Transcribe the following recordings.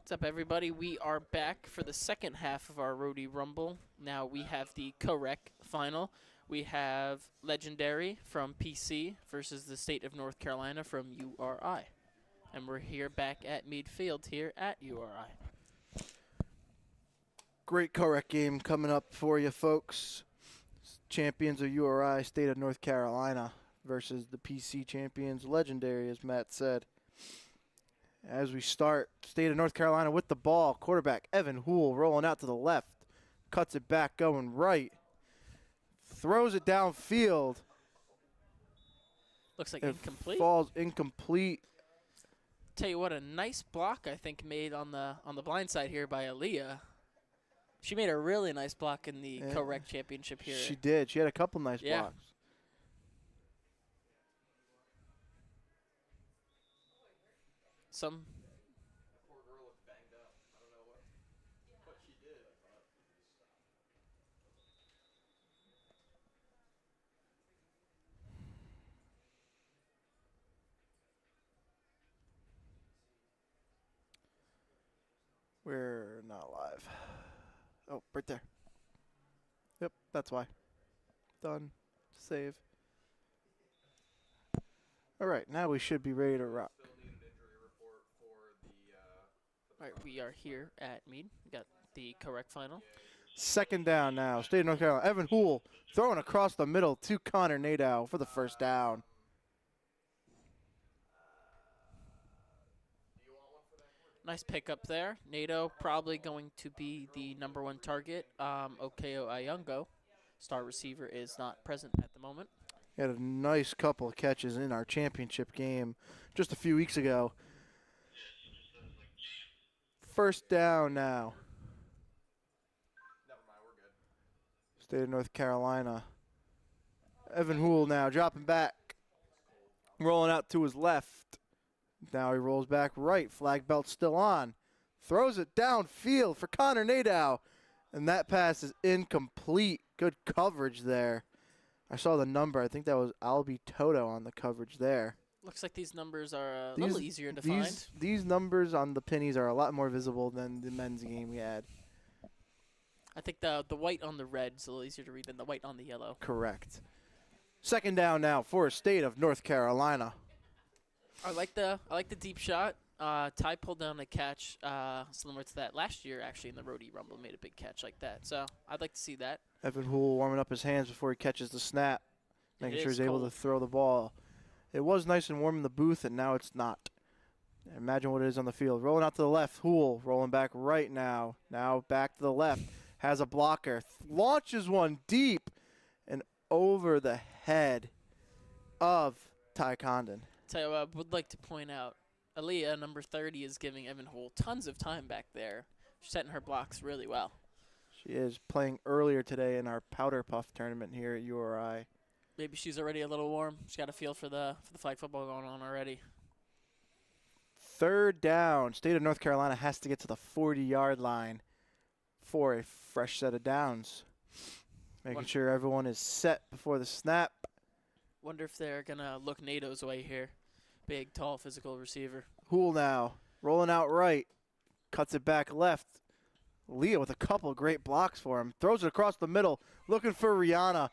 What's up, everybody? We are back for the second half of our Rhody Rumble. Now we have the CoRec final. We have Legendary from PC versus the State of North Carolina from URI. And we're here back at Meade Field here at URI. Great CoRec game coming up for you, folks. Champions of URI, State of North Carolina versus the PC champions, Legendary, as Matt said. As we start, State of North Carolina with the ball. Quarterback Evan Hool rolling out to the left. Cuts it back going right. Throws it downfield. Looks like incomplete. Falls incomplete. Tell you what, a nice block I think made on the blind side here by Aaliyah. She made a really nice block in the CoRec championship here. She did. She had a couple nice blocks. Some. The poor girl looked banged up. I don't know what she did. We're not live. Oh, right there. Yep, that's why. Done. Save. All right, now we should be ready to rock. All right, we are here at Meade. We got the CoRec final. Second down now. State of North Carolina. Evan Hool throwing across the middle to Connor Nadeau for the first down. Nice pickup there. Nadeau probably going to be the #1 target. Okeo Ayungo, star receiver, is not present at the moment. He had a nice couple of catches in our championship game just a few weeks ago. First down now. Never mind, we're good. State of North Carolina. Evan Hool now dropping back. Rolling out to his left. Now he rolls back right. Flag belt still on. Throws it downfield for Connor Nadeau. And that pass is incomplete. Good coverage there. I saw the number. I think that was Albie Toto on the coverage there. Looks like these numbers are a little easier to find. These numbers on the pennies are a lot more visible than the men's game we had. I think the white on the red is a little easier to read than the white on the yellow. Correct. Second down now for State of North Carolina. I like the deep shot. Ty pulled down a catch similar to that last year, actually, in the Rhody Rumble, made a big catch like that. So I'd like to see that. Evan Hool warming up his hands before he catches the snap, making sure he's able to throw the ball. It was nice and warm in the booth, and now it's not. Imagine what it is on the field. Rolling out to the left, Hool rolling back right now. Now back to the left, has a blocker, launches one deep and over the head of Ty Condon. Tell you what, I would like to point out, Aaliyah, number 30, is giving Evan Hool tons of time back there. She's setting her blocks really well. She is playing earlier today in our Powder Puff tournament here at URI. Maybe she's already a little warm. She's got a feel for the flag football going on already. Third down. State of North Carolina has to get to the 40-yard line for a fresh set of downs. Making sure everyone is set before the snap. Wonder if they're going to look Nadeau's way here. Big, tall, physical receiver. Hool now. Rolling out right. Cuts it back left. Leah with a couple great blocks for him. Throws it across the middle. Looking for Rihanna.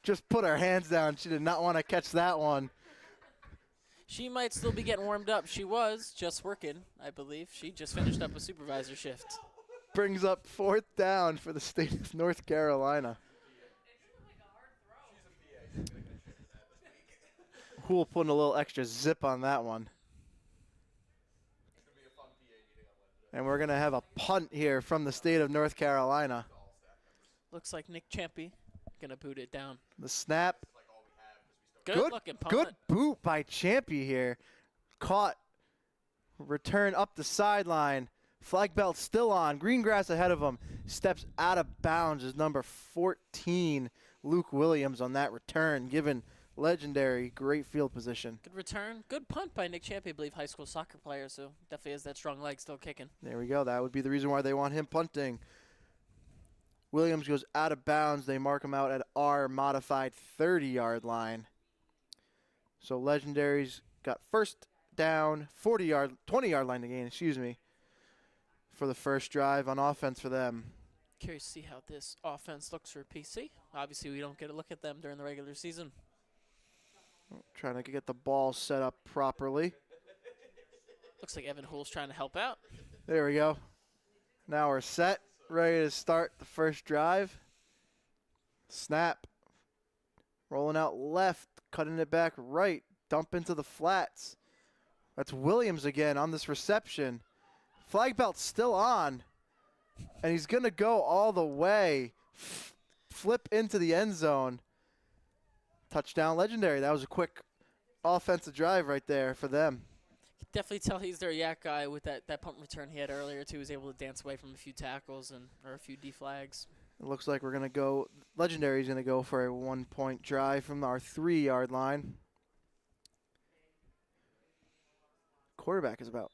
Just put her hands down. She did not want to catch that one. She might still be getting warmed up. She was just working, I believe. She just finished up a supervisor shift. Brings up fourth down for the State of North Carolina. Hool putting a little extra zip on that one. And we're going to have a punt here from the State of North Carolina. Looks like Nick Champy going to boot it down. The snap. Good looking punt. Good boot by Champy here. Caught. Return up the sideline. Flag belt still on. Green grass ahead of him. Steps out of bounds is number 14, Luke Williams, on that return, given Legendary great field position. Good return. Good punt by Nick Champy, I believe, high school soccer player, so definitely has that strong leg still kicking. There we go. That would be the reason why they want him punting. Williams goes out of bounds. They mark him out at our modified 30-yard line. So Legendary's got first down, 20-yard line to gain, excuse me. for the first drive on offense for them. Curious to see how this offense looks for PC. Obviously, we don't get a look at them during the regular season. Trying to get the ball set up properly. Looks like Evan Hull's trying to help out. There we go. Now we're set, ready to start the first drive. Snap. Rolling out left, cutting it back right, dump into the flats. That's Williams again on this reception. Flag belt's still on, and he's going to go all the way. Flip into the end zone. Touchdown Legendary. That was a quick offensive drive right there for them. Definitely tell he's their yak guy with that punt return he had earlier, too. He was able to dance away from a few tackles or a few deflags. It looks like we're going to go, Legendary's going to go for a 1-point drive from our 3-yard line. Quarterback is about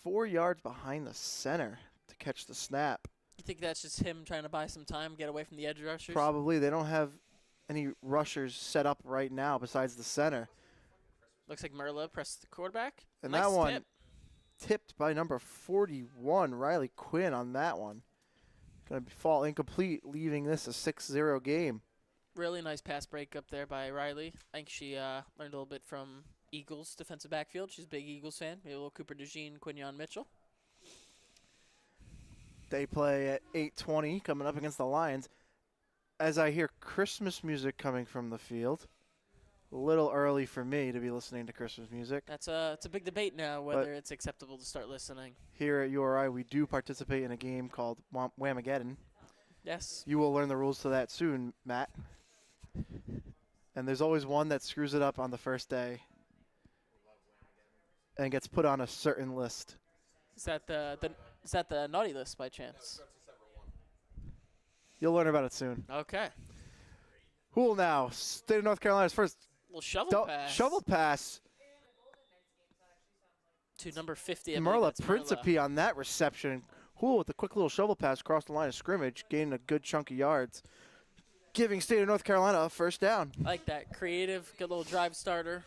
4 yards behind the center to catch the snap. You think that's just him trying to buy some time, get away from the edge rushers? Probably. They don't have any rushers set up right now besides the center. Looks like Merla pressed the quarterback. And Nice that one tip. tipped by number 41, Riley Quinn on that one. Going to fall incomplete, leaving this a 6-0 game. Really nice pass break up there by Riley. I think she learned a little bit from Eagles defensive backfield. She's a big Eagles fan. Maybe a little Cooper DeJean, Quinion Mitchell. They play at 8:20 coming up against the Lions. As I hear Christmas music coming from the field. A little early for me to be listening to Christmas music. It's a big debate now whether it's acceptable to start listening. Here at URI, we do participate in a game called Whamageddon. Yes. You will learn the rules to that soon, Matt. And there's always one that screws it up on the first day and gets put on a certain list. Is that the naughty list by chance? You'll learn about it soon. Okay. Who will now? State of North Carolina's first Little shovel pass. shovel pass. To number 50. I believe Merla that's Principe on that reception. Hool with a quick little shovel pass across the line of scrimmage, gaining a good chunk of yards, giving State of North Carolina a first down. I like that. Creative, good little drive starter.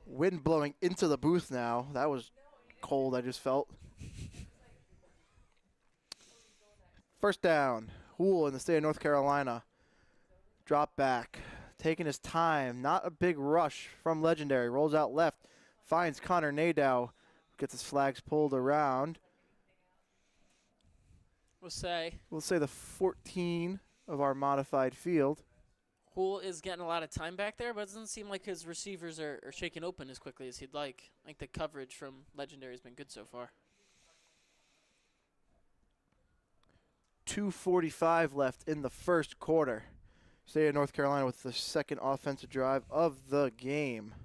Wind blowing into the booth now. That was cold, I just felt. First down. Hool in the state of North Carolina. Drop back. Taking his time. Not a big rush from Legendary. Rolls out left. Finds Connor Nadeau. Gets his flags pulled around. We'll say the 14 of our modified field. Hool is getting a lot of time back there, but it doesn't seem like his receivers are shaking open as quickly as he'd like. I think the coverage from Legendary has been good so far. 2:45 left in the first quarter. State of North Carolina with the second offensive drive of the game.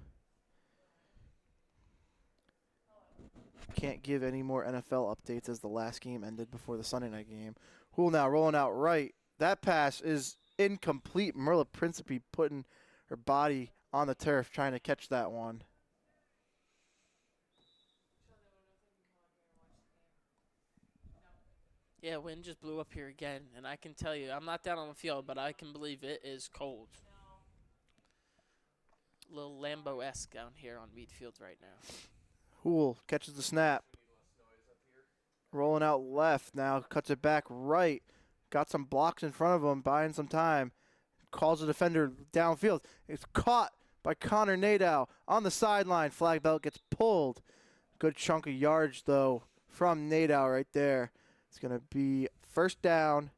Can't give any more NFL updates as the last game ended before the Sunday night game. Hool now rolling out right. That pass is incomplete. Merla Principe putting her body on the turf trying to catch that one. Yeah, wind just blew up here again, and I can tell you, I'm not down on the field, but I can believe it is cold. A little Lambo-esque down here on Meade Field right now. Hool catches the snap. Rolling out left now, cuts it back right. Got some blocks in front of him, buying some time. Calls the defender downfield. It's caught by Connor Nadeau on the sideline. Flag belt gets pulled. Good chunk of yards, though, from Nadeau right there. It's going to be first down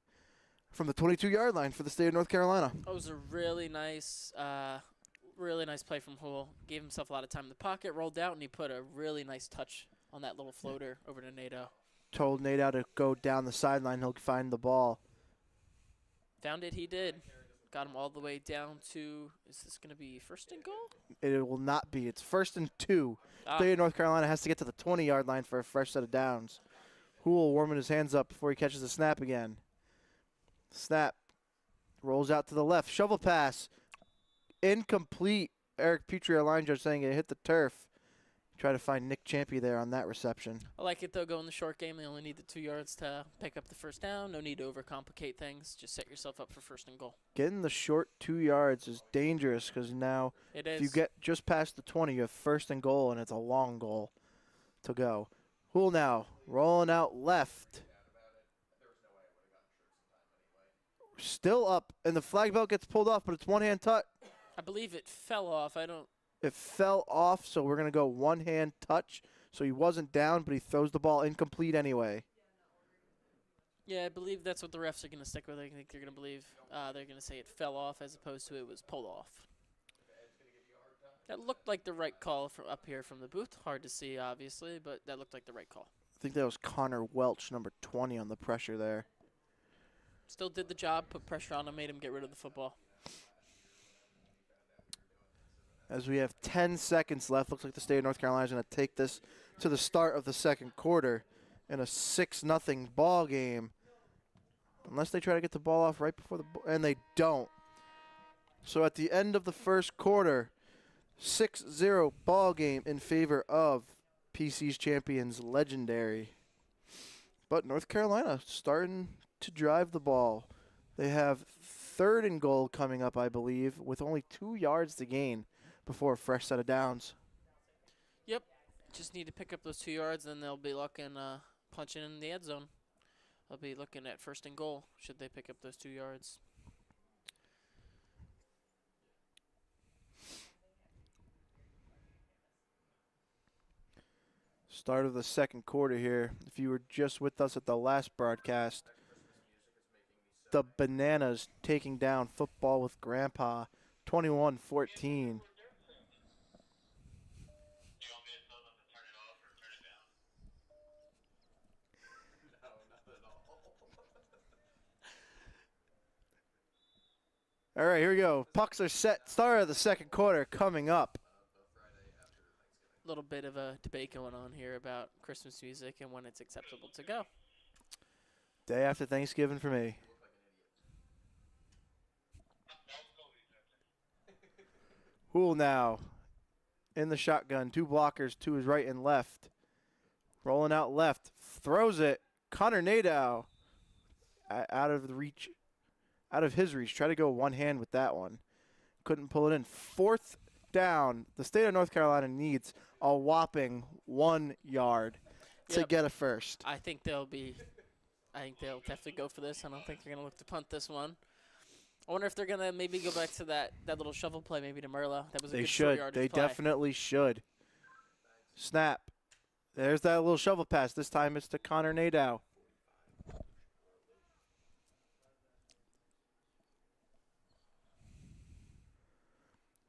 from the 22-yard line for the state of North Carolina. That was a really nice play from Hool. Gave himself a lot of time in the pocket, rolled out, and he put a really nice touch on that little floater over to Nadeau. Told Nadeau to go down the sideline. He'll find the ball. Found it, he did. Got him all the way down to, is this going to be first and goal? It will not be. It's 1st and 2. State of North Carolina has to get to the 20-yard line for a fresh set of downs. Hool warming his hands up before he catches the snap again. Snap. Rolls out to the left. Shovel pass. Incomplete. Eric Petrie, our line judge, saying it hit the turf. Try to find Nick Champy there on that reception. I like it, though, going the short game. They only need the 2 yards to pick up the first down. No need to overcomplicate things. Just set yourself up for first and goal. Getting the short 2 yards is dangerous because now if you get just past the 20, you have first and goal, and it's a long goal to go. Hool now rolling out left. Still up, and the flag belt gets pulled off, but it's one-hand touch. I believe it fell off. I don't. It fell off, so we're going to go one-hand touch. So he wasn't down, but he throws the ball incomplete anyway. Yeah, I believe that's what the refs are going to stick with. I think they're going to believe they're going to say it fell off as opposed to it was pulled off. That looked like the right call from up here from the booth. Hard to see, obviously, but that looked like the right call. I think that was Connor Welch, number 20, on the pressure there. Still did the job, put pressure on him, made him get rid of the football. As we have 10 seconds left, looks like the state of North Carolina is going to take this to the start of the second quarter in a 6-0 ball game. Unless they try to get the ball off right before and they don't. So at the end of the first quarter, 6-0 ball game in favor of PC's champions, Legendary. But North Carolina starting to drive the ball. They have 3rd and goal coming up, I believe, with only 2 yards to gain before a fresh set of downs. Yep, just need to pick up those 2 yards, and they'll be looking, punching in the end zone. They'll be looking at 1st and goal should they pick up those 2 yards. Start of the second quarter here. If you were just with us at the last broadcast, the Bananas taking down Football with Grandpa, 21-14. All right, here we go. Pucks are set. Start of the second quarter coming up. A little bit of a debate going on here about Christmas music and when it's acceptable to go. Day after Thanksgiving for me. Hool now in the shotgun. 2 blockers to his right and left. Rolling out left. Throws it. Connor Nadeau out of his reach. Try to go one hand with that one. Couldn't pull it in. 4th down. The state of North Carolina needs a whopping 1 yard to get a first. I think they'll definitely go for this. I don't think they're going to look to punt this one. I wonder if they're going to maybe go back to that little shovel play maybe to Merla. That was a They good should. yardage They play. definitely should. Snap. There's that little shovel pass. This time it's to Connor Nadeau.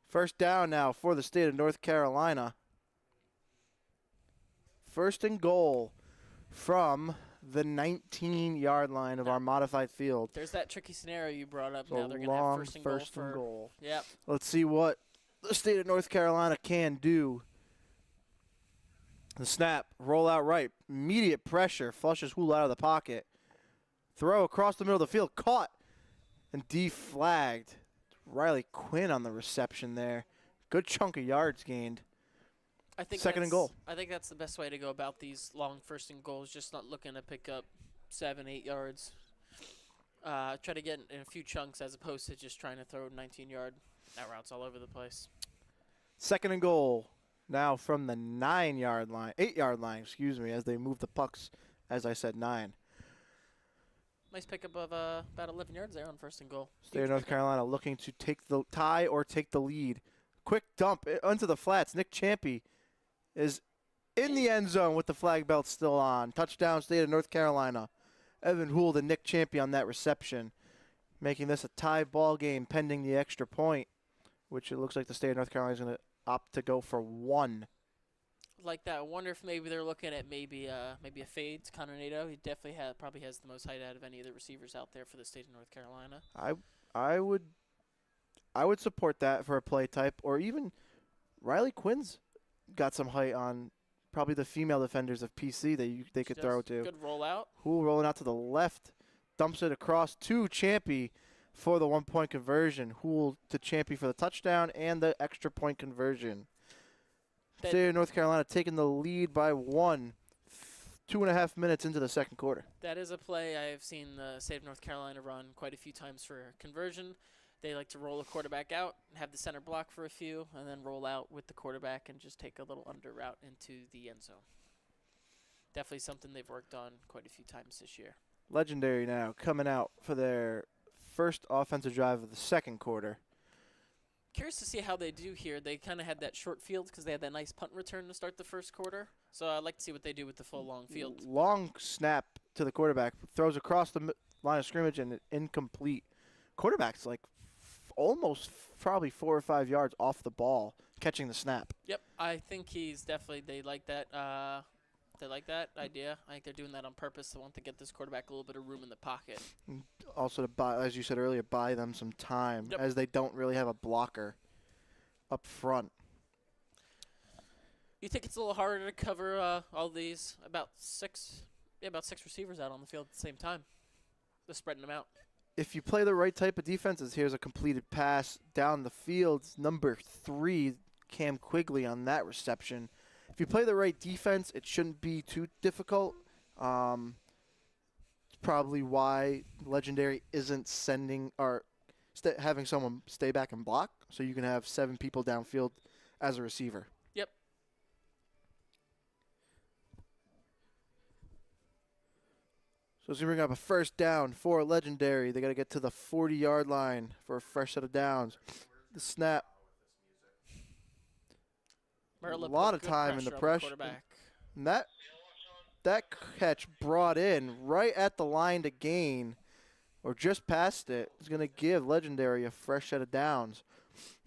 First down now for the state of North Carolina. 1st and goal from the 19-yard line of our modified field. There's that tricky scenario you brought up. So Now they're going to have long 1st and goal. Yep. Let's see what the state of North Carolina can do. The snap, roll out right, immediate pressure, flushes Hool out of the pocket. Throw across the middle of the field, caught and deflagged. Riley Quinn on the reception there. Good chunk of yards gained. I think 2nd and goal. I think that's the best way to go about these long 1st and goals, just not looking to pick up 7, 8 yards. Try to get in a few chunks as opposed to just trying to throw 19-yard routes all over the place. 2nd and goal now from the 9-yard line, 8-yard line, excuse me, as they move the pucks, as I said, 9. Nice pickup of about 11 yards there on 1st and goal. State of North Carolina looking to take the tie or take the lead. Quick dump onto the flats. Nick Champy is in the end zone with the flag belt still on. Touchdown, state of North Carolina. Evan Hool and Nick Champy on that reception, making this a tie ball game pending the extra point, which it looks like the state of North Carolina is going to opt to go for 1. Like that. I wonder if maybe they're looking at maybe a fade to Connor Nadeau. He definitely probably has the most height out of any of the receivers out there for the state of North Carolina. I would support that for a play type, or even Riley Quinn's got some height on probably the female defenders of PC that they could throw to. Good rollout. Hool rolling out to the left, dumps it across to Champy for the 1-point conversion. Hool to Champy for the touchdown and the extra point conversion. State of North Carolina taking the lead by 1, 2.5 minutes into the second quarter. That is a play I have seen the state of North Carolina run quite a few times for conversion. They like to roll a quarterback out, have the center block for a few, and then roll out with the quarterback and just take a little under route into the end zone. Definitely something they've worked on quite a few times this year. Legendary now coming out for their first offensive drive of the second quarter. Curious to see how they do here. They kind of had that short field because they had that nice punt return to start the first quarter. So I'd like to see what they do with the full long field. Long snap to the quarterback. Throws across the line of scrimmage and incomplete. Quarterback's like almost probably 4 or 5 yards off the ball catching the snap. Yep, I think he's definitely, they like that. They like that idea. I think they're doing that on purpose. They want to get this quarterback a little bit of room in the pocket. Also, to buy, as you said earlier, buy them some time Yep. as they don't really have a blocker up front. You think it's a little harder to cover all these about six receivers out on the field at the same time? Just spreading them out. If you play the right type of defenses, here's a completed pass down the field. Number 3, Cam Quigley on that reception. If you play the right defense, it shouldn't be too difficult. It's probably why Legendary isn't sending or having someone stay back and block, so you can have 7 people downfield as a receiver. Yep. So it's going to bring up a first down for Legendary. They got to get to the 40-yard line for a fresh set of downs. The snap. Merla A put lot of good time in the on pressure. quarterback. And that catch brought in right at the line to gain, or just past it, is going to give Legendary a fresh set of downs.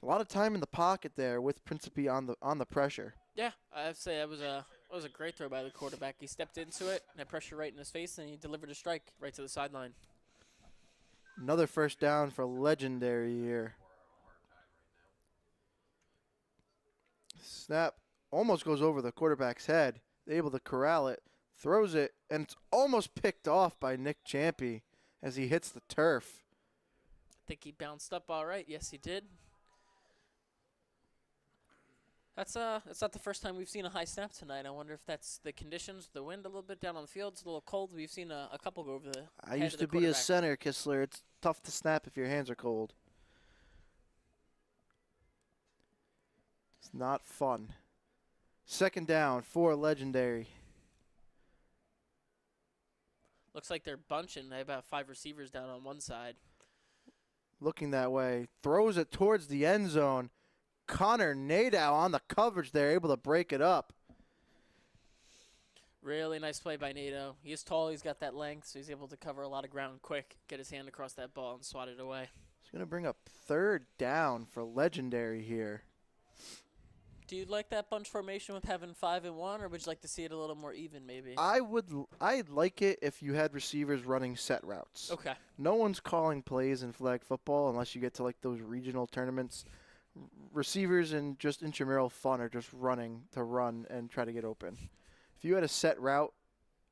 A lot of time in the pocket there with Principe on the pressure. Yeah, I'd say that was a great throw by the quarterback. He stepped into it, had pressure right in his face, and he delivered a strike right to the sideline. Another first down for Legendary here. Snap almost goes over the quarterback's head. Able to corral it, throws it, and it's almost picked off by Nick Champy as he hits the turf. I think he bounced up all right. Yes, he did. That's not the first time we've seen a high snap tonight. I wonder if that's the conditions, the wind a little bit down on the field. It's a little cold. We've seen a couple go over the I head used of the to be a quarterback. center, Kistler. It's tough to snap if your hands are cold. It's not fun. Second down for Legendary. Looks like they're bunching. They have about 5 receivers down on one side. Looking that way. Throws it towards the end zone. Connor Nadow on the coverage there, able to break it up. Really nice play by Nato. He's tall. He's got that length, so he's able to cover a lot of ground quick, get his hand across that ball, and swat it away. He's going to bring up third down for Legendary here. Do you like that bunch formation with having 5 and 1, or would you like to see it a little more even, maybe? I'd like it if you had receivers running set routes. Okay. No one's calling plays in flag football unless you get to like those regional tournaments. Receivers and just intramural fun are just running to run and try to get open. If you had a set route,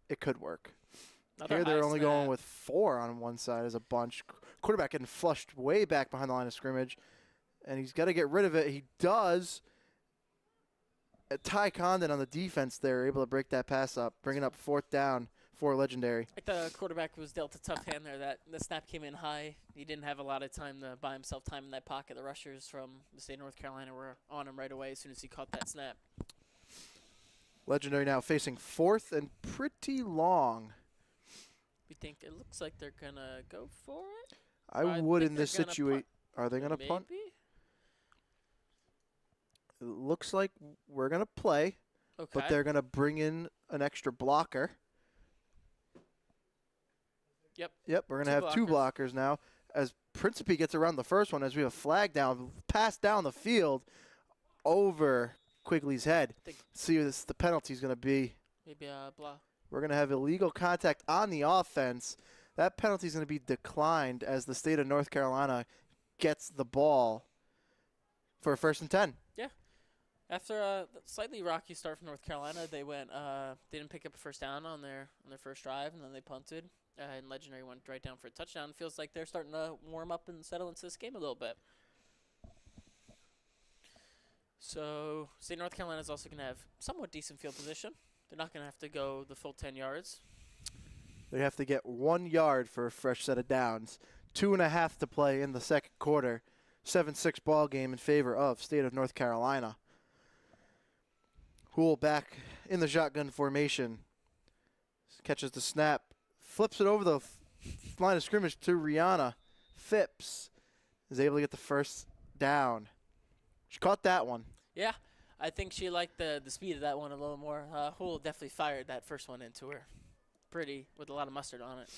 it could work. Another Here they're high only snap. going with 4 on one side as a bunch. Quarterback getting flushed way back behind the line of scrimmage, and he's got to get rid of it. He does. Ty Condon on the defense there, able to break that pass up, bringing up fourth down for Legendary. I think the quarterback was dealt a tough hand there. That the snap came in high. He didn't have a lot of time to buy himself time in that pocket. The rushers from the state of North Carolina were on him right away as soon as he caught that snap. Legendary now facing fourth and pretty long. We think it looks like they're gonna go for it. I would think in this they're gonna situation. Are they going to punt? Maybe? It looks like we're going to play, Okay. but they're going to bring in an extra blocker. Yep, we're going to have 2 blockers now. As Principe gets around the first one, as we have a flag down, pass down the field over Quigley's head. Think- See what the penalty is going to be. Maybe a block. We're going to have illegal contact on the offense. That penalty is going to be declined as the state of North Carolina gets the ball for a 1st and 10. After a slightly rocky start from North Carolina, they went. They didn't pick up a first down on their first drive, and then they punted. And Legendary went right down for a touchdown. Feels like they're starting to warm up and settle into this game a little bit. So, State North Carolina is also going to have somewhat decent field position. They're not going to have to go the full 10 yards. They have to get 1 yard for a fresh set of downs. 2.5 to play in the second quarter. 7-6 ball game in favor of State of North Carolina. Hool back in the shotgun formation. Catches the snap, flips it over the line of scrimmage to Rihanna. Phipps is able to get the first down. She caught that one. Yeah, I think she liked the speed of that one a little more. Hool definitely fired that first one into her. Pretty, with a lot of mustard on it.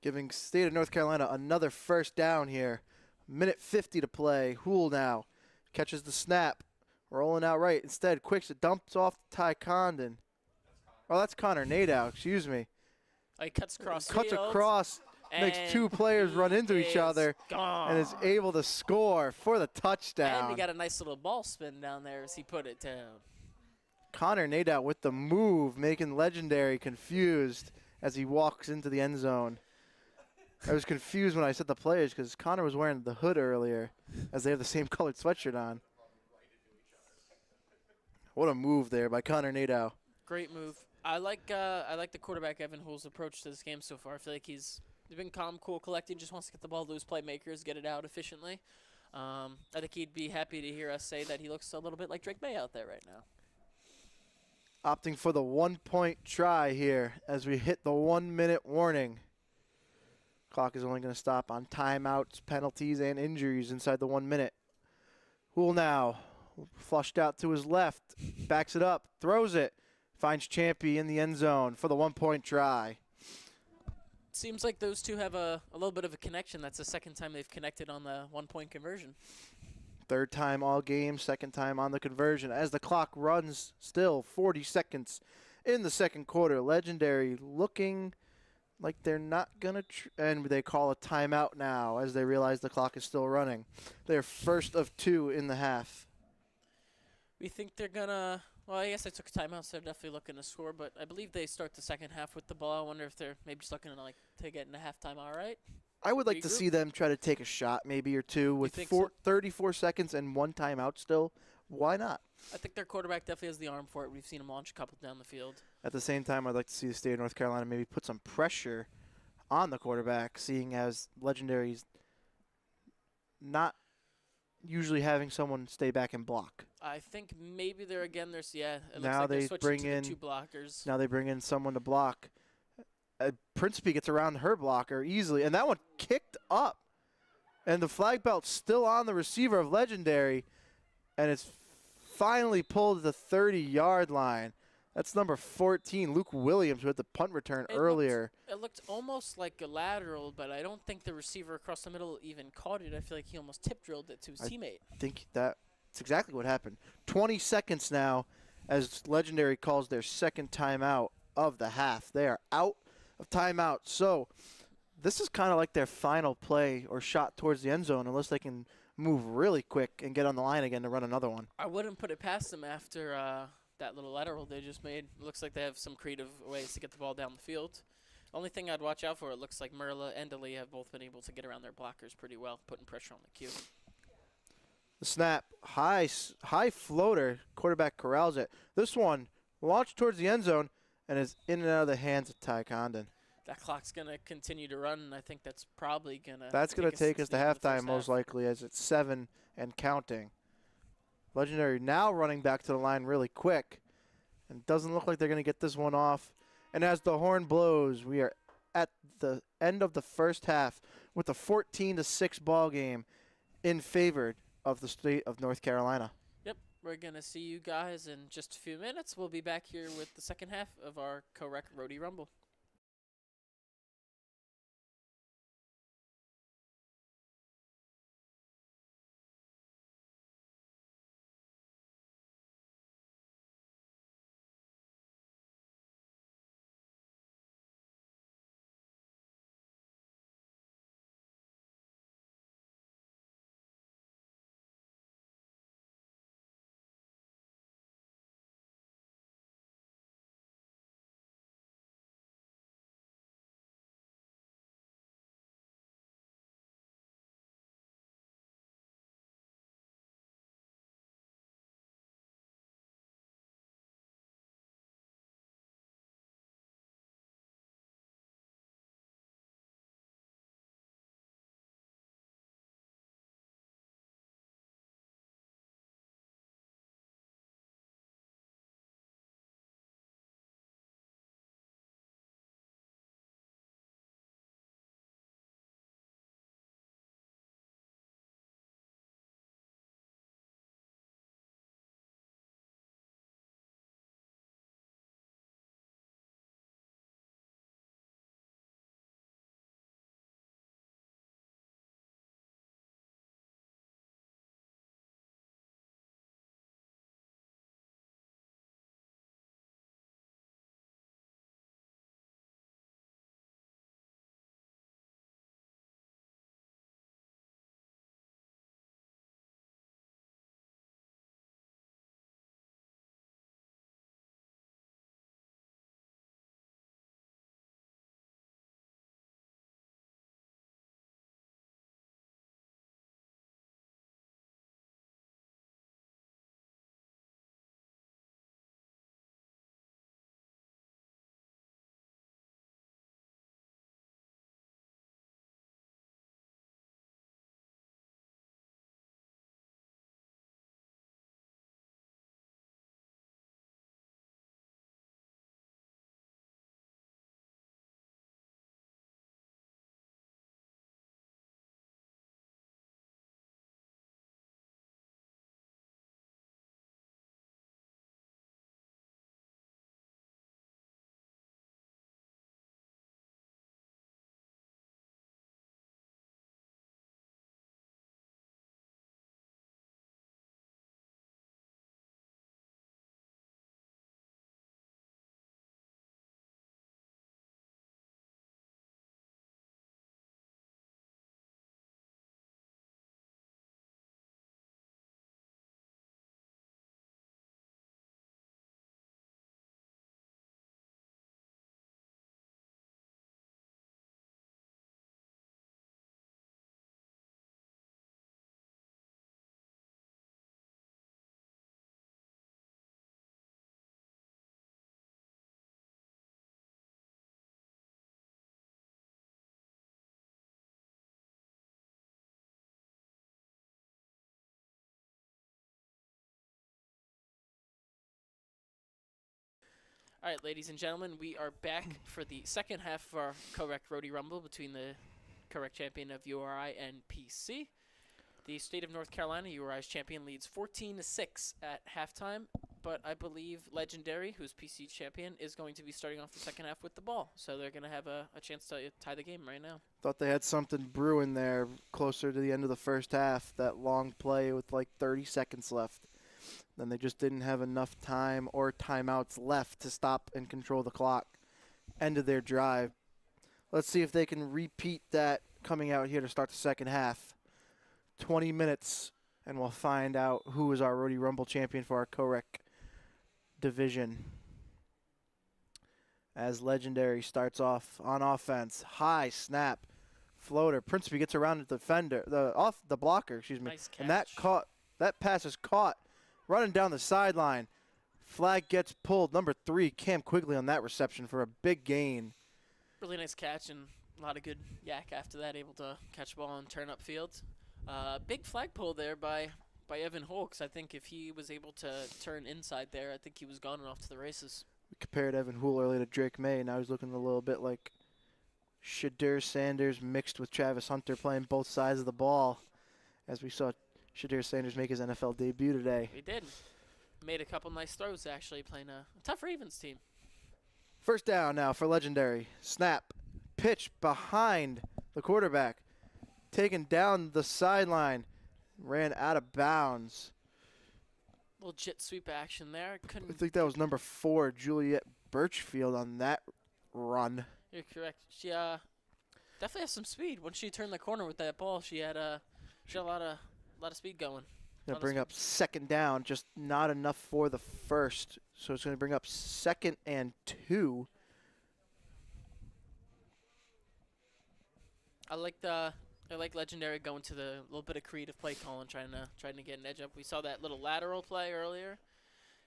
Giving State of North Carolina another first down here. Minute 50 to play. Hool now catches the snap. Rolling out right. Instead, Quicks it dumps off to Ty Condon. Oh, that's Connor Nadow, excuse me. He cuts across Cuts field, across, makes and two players run he into each is other, gone. and is able to score for the And touchdown. he got a nice little ball spin down there as he put it down. Connor Nadow with the move, making Legendary confused as he walks into the end zone. I was confused when I said the players because Connor was wearing the hood earlier, as they have the same colored sweatshirt on. What a move there by Connor Nadow. Great move. I like the quarterback Evan Hool's approach to this game so far. I feel like he's been calm, cool, collected, just wants to get the ball to his playmakers, get it out efficiently. I think he'd be happy to hear us say that he looks a little bit like Drake May out there right now. Opting for the 1-point try here as we hit the 1-minute warning. Clock is only going to stop on timeouts, penalties, and injuries inside the 1 minute. Hool now flushed out to his left, backs it up, throws it, finds Champy in the end zone for the 1-point try. Seems like those two have a little bit of a connection. That's the second time they've connected on the 1-point conversion. Third time all game, second time on the conversion. As the clock runs, still 40 seconds in the second quarter. Legendary looking like they're not going to, and they call a timeout now as they realize the clock is still running. They're first of 2 in the half. We think they're going to, well, I guess they took a timeout, so they're definitely looking to score, but I believe they start the second half with the ball. I wonder if they're maybe just looking to get into halftime all right. I would like to Regroup? see them try to take a shot maybe or two with think so? 34 seconds and 1 timeout still. Why not? I think their quarterback definitely has the arm for it. We've seen him launch a couple down the field. At the same time, I'd like to see the state of North Carolina maybe put some pressure on the quarterback, seeing as Legendary's not usually having someone stay back and block. I think maybe they're again. There's it looks Now like they're they switching bring to in- the 2 blockers. Now they bring in someone to block. Principe gets around her blocker easily, and that one kicked up. And the flag belt's still on the receiver of Legendary, and it's finally pulled to the 30-yard line. That's number 14, Luke Williams, who had the punt return earlier. It looked almost like a lateral, but I don't think the receiver across the middle even caught it. I feel like he almost tip drilled it to his teammate. I think that's exactly what happened. 20 seconds now as Legendary calls their second timeout of the half. They are out of timeout. So this is kind of like their final play or shot towards the end zone unless they can move really quick and get on the line again to run another one. I wouldn't put it past them after that little lateral they just made. It looks like they have some creative ways to get the ball down the field. Only thing I'd watch out for, it looks like Merla and Ali have both been able to get around their blockers pretty well, putting pressure on the cue. The snap, high floater, quarterback corrals it. This one launched towards the end zone and is in and out of the hands of Ty Condon. That clock's going to continue to run, and I think that's probably going to That's going to take us to the end of the halftime first most half. likely as it's 7 and counting. Legendary now running back to the line really quick. And doesn't look like they're going to get this one off. And as the horn blows, we are at the end of the first half with a 14-6 ball game in favor of the state of North Carolina. Yep, we're going to see you guys in just a few minutes. We'll be back here with the second half of our CoRec Rhody Rumble. All right, ladies and gentlemen, we are back for the second half of our CoRec Rhody Rumble between the CoRec champion of URI and PC. The state of North Carolina, URI's champion, leads 14-6 at halftime, but I believe Legendary, who's PC champion, is going to be starting off the second half with the ball. So they're going to have a chance to tie the game right now. Thought they had something brewing there closer to the end of the first half, that long play with like 30 seconds left. Then they just didn't have enough time or timeouts left to stop and control the clock. End of their drive. Let's see if they can repeat that coming out here to start the second half. 20 minutes, and we'll find out who is our Rhody Rumble champion for our CoRec division. As Legendary starts off on offense, high snap, floater. Principe gets around the defender, the blocker, excuse me, Nice catch. and that pass is caught, running down the sideline. Flag gets pulled. Number 3, Cam Quigley on that reception for a big gain. Really nice catch and a lot of good yak after that, able to catch the ball and turn upfield. Big flag pull there by Evan Holks. I think if he was able to turn inside there, I think he was gone and off to the races. We compared Evan Hool earlier to Drake May. Now he's looking a little bit like Shadur Sanders mixed with Travis Hunter playing both sides of the ball, as we saw Shadur Sanders make his NFL debut today. He did. Made a couple nice throws, actually, playing a tough Ravens team. First down now for Legendary. Snap. Pitch behind the quarterback. Taken down the sideline. Ran out of bounds. Little jet sweep action there. I Couldn't. think that was number 4, Juliet Birchfield, on that run. You're correct. She definitely has some speed. Once she turned the corner with that ball, she had a lot of speed going. Going to bring up second down, just not enough for the first. So it's going to bring up 2nd and 2. I like Legendary going to the little bit of creative play calling, trying to get an edge up. We saw that little lateral play earlier,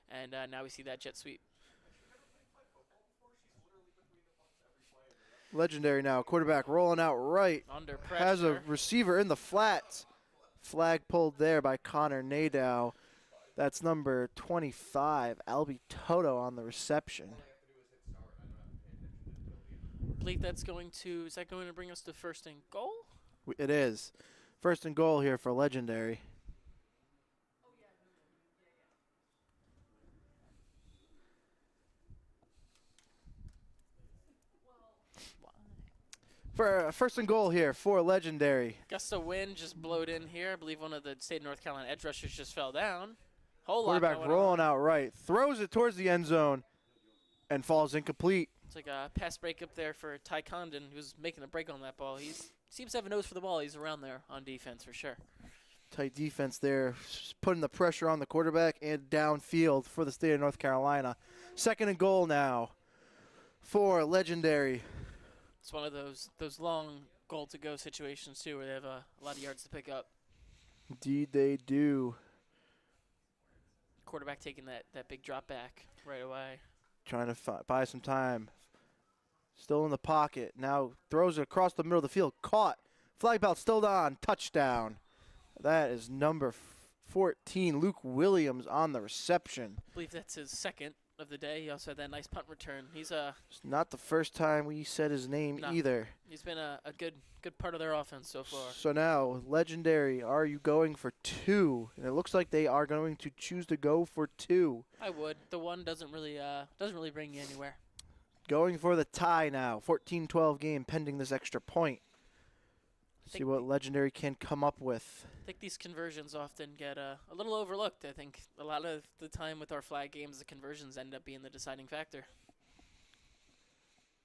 and now we see that jet sweep. Legendary now. Quarterback rolling out right. Under pressure. Has a receiver in the flats. Flag pulled there by Connor Nadeau. That's number 25, Albie Toto, on the reception. I believe that's going to, is that going to bring us to first and goal? It is. First and goal here for Legendary. For first and goal here for Legendary. Gust of wind just blowed in here. I believe one of the state of North Carolina edge rushers just fell down. Whole lot Quarterback going rolling on. out right. Throws it towards the end zone and falls incomplete. It's like a pass break up there for Ty Condon, who's making a break on that ball. He seems to have a nose for the ball. He's around there on defense for sure. Tight defense there, putting the pressure on the quarterback and downfield for the state of North Carolina. Second and goal now for Legendary. It's one of those long goal to go situations too, where they have a lot of yards to pick up. Indeed they do. Quarterback taking that big drop back right away. Trying to buy some time. Still in the pocket. Now throws it across the middle of the field. Caught. Flag belt still on. Touchdown. That is number 14, Luke Williams, on the reception. I believe that's his second of the day. He also had that nice punt return. It's not the first time we said his name either. He's been a good part of their offense so far. So now, Legendary, are you going for 2? And it looks like they are going to choose to go for 2. I would. The one doesn't really bring you anywhere. Going for the tie now. 14-12 game pending this extra point. See what Legendary can come up with. I think these conversions often get a little overlooked. I think a lot of the time with our flag games, the conversions end up being the deciding factor.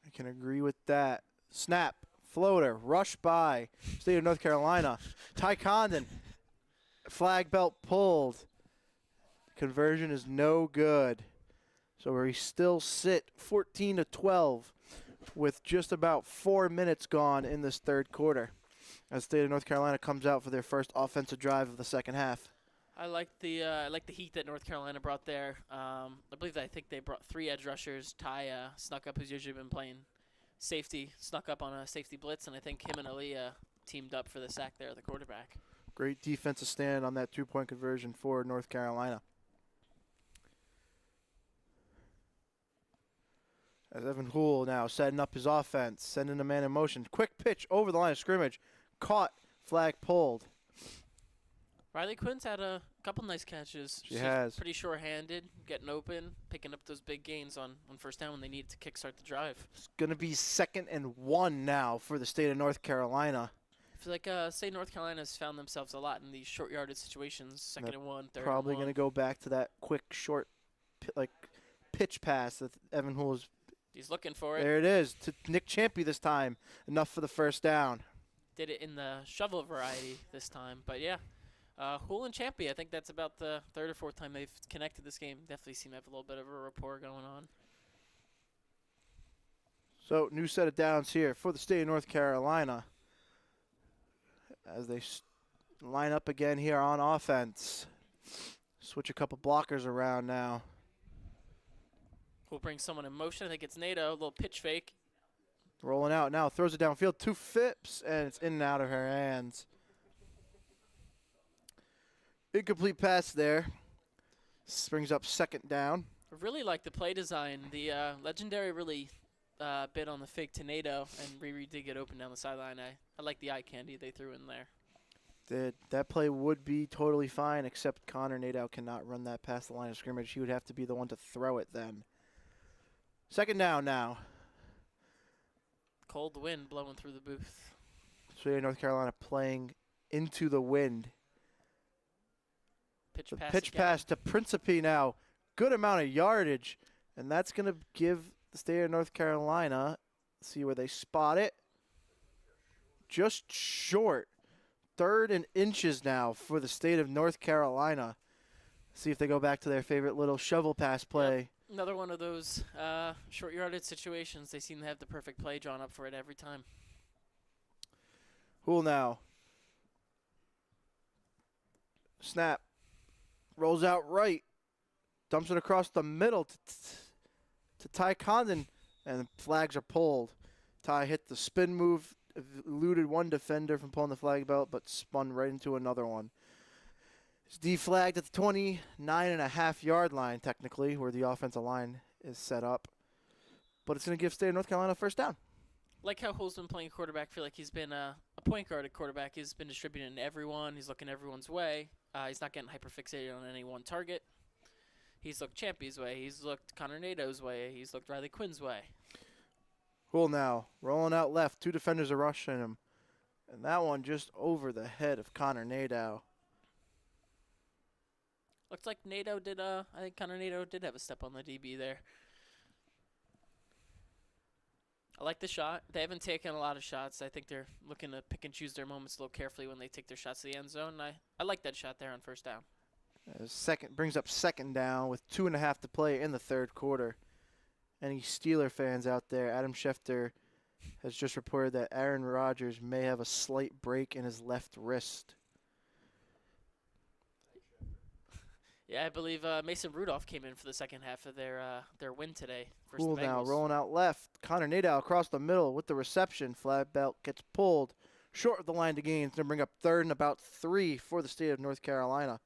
I can agree with that. Snap, floater, rush by state of North Carolina. Ty Condon, flag belt pulled. Conversion is no good. So we still sit 14-12 with just about 4 minutes gone in this third quarter, as state of North Carolina comes out for their first offensive drive of the second half. I like the heat that North Carolina brought there. I think they brought 3 edge rushers. Ty snuck up, who's usually been playing safety, snuck up on a safety blitz, and I think him and Aaliyah teamed up for the sack there, the quarterback. Great defensive stand on that 2-point conversion for North Carolina. As Evan Hool now setting up his offense, sending a man in motion. Quick pitch over the line of scrimmage. Caught, flag pulled. Riley Quinn's had a couple nice catches. She has. Pretty sure-handed, getting open, picking up those big gains on first down when they needed to kickstart the drive. It's going to be 2nd and 1 now for the state of North Carolina. I feel like state North Carolina's found themselves a lot in these short yardage situations. 2nd and 1, 3rd Probably and 1. going to go back to that quick, short, pitch pass that Evan Hool is. He's looking for it. There it is to Nick Champy this time. Enough for the first down. Did it in the shovel variety this time. But, yeah, Hool and Champy, I think that's about the 3rd or 4th time they've connected this game. Definitely seem to have a little bit of a rapport going on. So, new set of downs here for the state of North Carolina. As they line up again here on offense. Switch a couple blockers around now. Hool brings someone in motion. I think it's Nato. A little pitch fake. Rolling out now, throws it downfield, 2 fips, and it's in and out of her hands. Incomplete pass there. This brings up 2nd down. I really like the play design. The Legendary really bit on the fake to Nato, and Riri did get open down the sideline. I like the eye candy they threw in there. That play would be totally fine, except Connor Nadeau cannot run that past the line of scrimmage. He would have to be the one to throw it then. 2nd down now. Cold wind blowing through the booth. State of North Carolina playing into the wind. Pitch The pass pitch again. pass to Principe now. Good amount of yardage, and that's going to give the state of North Carolina, see where they spot it, just short. 3rd and inches now for the state of North Carolina. See if they go back to their favorite little shovel pass play. Another one of those short yardage situations. They seem to have the perfect play drawn up for it every time. Hool now. Snap. Rolls out right. Dumps it across the middle to Ty Condon, and flags are pulled. Ty hit the spin move, eluded one defender from pulling the flag belt, but spun right into another one. It's deflagged at the 29.5-yard line, technically, where the offensive line is set up. But it's going to give State of North Carolina a first down. Like how Hull's been playing quarterback. I feel like he's been a point guard at quarterback. He's been distributing to everyone. He's looking everyone's way. He's not getting hyper-fixated on any one target. He's looked Champy's way. He's looked Connor Nadeau's way. He's looked Riley Quinn's way. Hool now, rolling out left. 2 defenders are rushing him. And that one just over the head of Connor Nadeau. Looks like Nadeau did, I think Connor Nadeau did have a step on the DB there. I like the shot. They haven't taken a lot of shots. I think they're looking to pick and choose their moments a little carefully when they take their shots to the end zone. I like that shot there on first down. Brings up 2nd down with 2.5 to play in the 3rd quarter. Any Steeler fans out there, Adam Schefter has just reported that Aaron Rodgers may have a slight break in his left wrist. Yeah, I believe Mason Rudolph came in for the second half of their win today. Cool The now, Bengals. rolling out left. Connor Nadeau across the middle with the reception. Flag belt gets pulled short of the line to gain. It's going to bring up 3rd and about 3 for the state of North Carolina.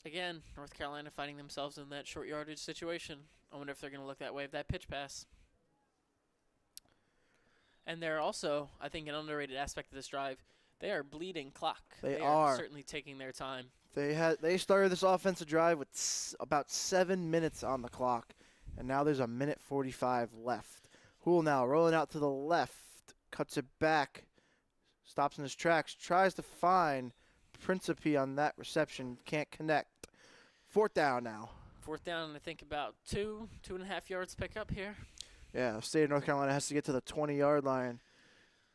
Again, North Carolina finding themselves in that short yardage situation. I wonder if they're going to look that way of that pitch pass. And they're also, I think, an underrated aspect of this drive. They are bleeding clock. They are are. certainly taking their time. They started this offensive drive with about 7 minutes on the clock, and now there's a minute 45 left. Hool now rolling out to the left, cuts it back, stops in his tracks, tries to find Principe on that reception, can't connect. 4th down now. 4th down, I think about 2.5 yards pick up here. Yeah, the state of North Carolina has to get to the 20-yard line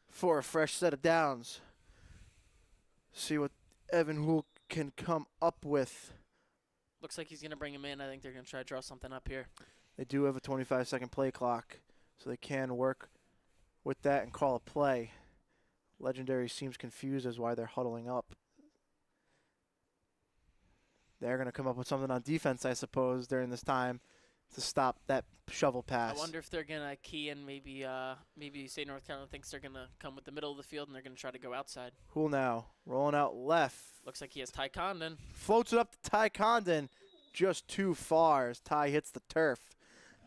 for a fresh set of downs. See what Evan Hool can come up with. Looks like he's going to bring him in. I think they're going to try to draw something up here. They do have a 25-second play clock, so they can work with that and call a play. Legendary seems confused as why they're huddling up. They're going to come up with something on defense, I suppose, during this time to stop that shovel pass. I wonder if they're going to key in maybe say North Carolina thinks they're going to come with the middle of the field and they're going to try to go outside. Hool now, rolling out left. Looks like he has Ty Condon. Floats it up to Ty Condon. just too far as Ty hits the turf.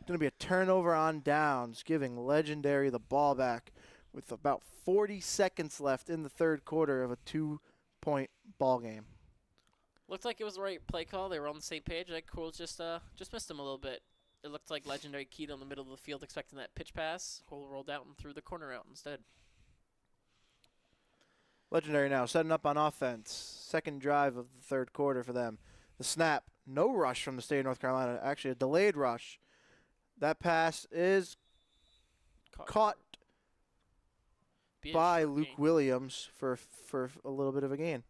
Going to be a turnover on downs, giving Legendary the ball back with about 40 seconds left in the third quarter of a 2-point ball game. Looked like it was the right play call. They were on the same page. Like Cool just missed him a little bit. It looked like Legendary keyed on the middle of the field, expecting that pitch pass. Cole rolled out and threw the corner out instead. Legendary now setting up on offense. Second drive of the third quarter for them. The snap, no rush from the state of North Carolina. Actually, a delayed rush. That pass is caught by Luke Williams for a little bit of a gain.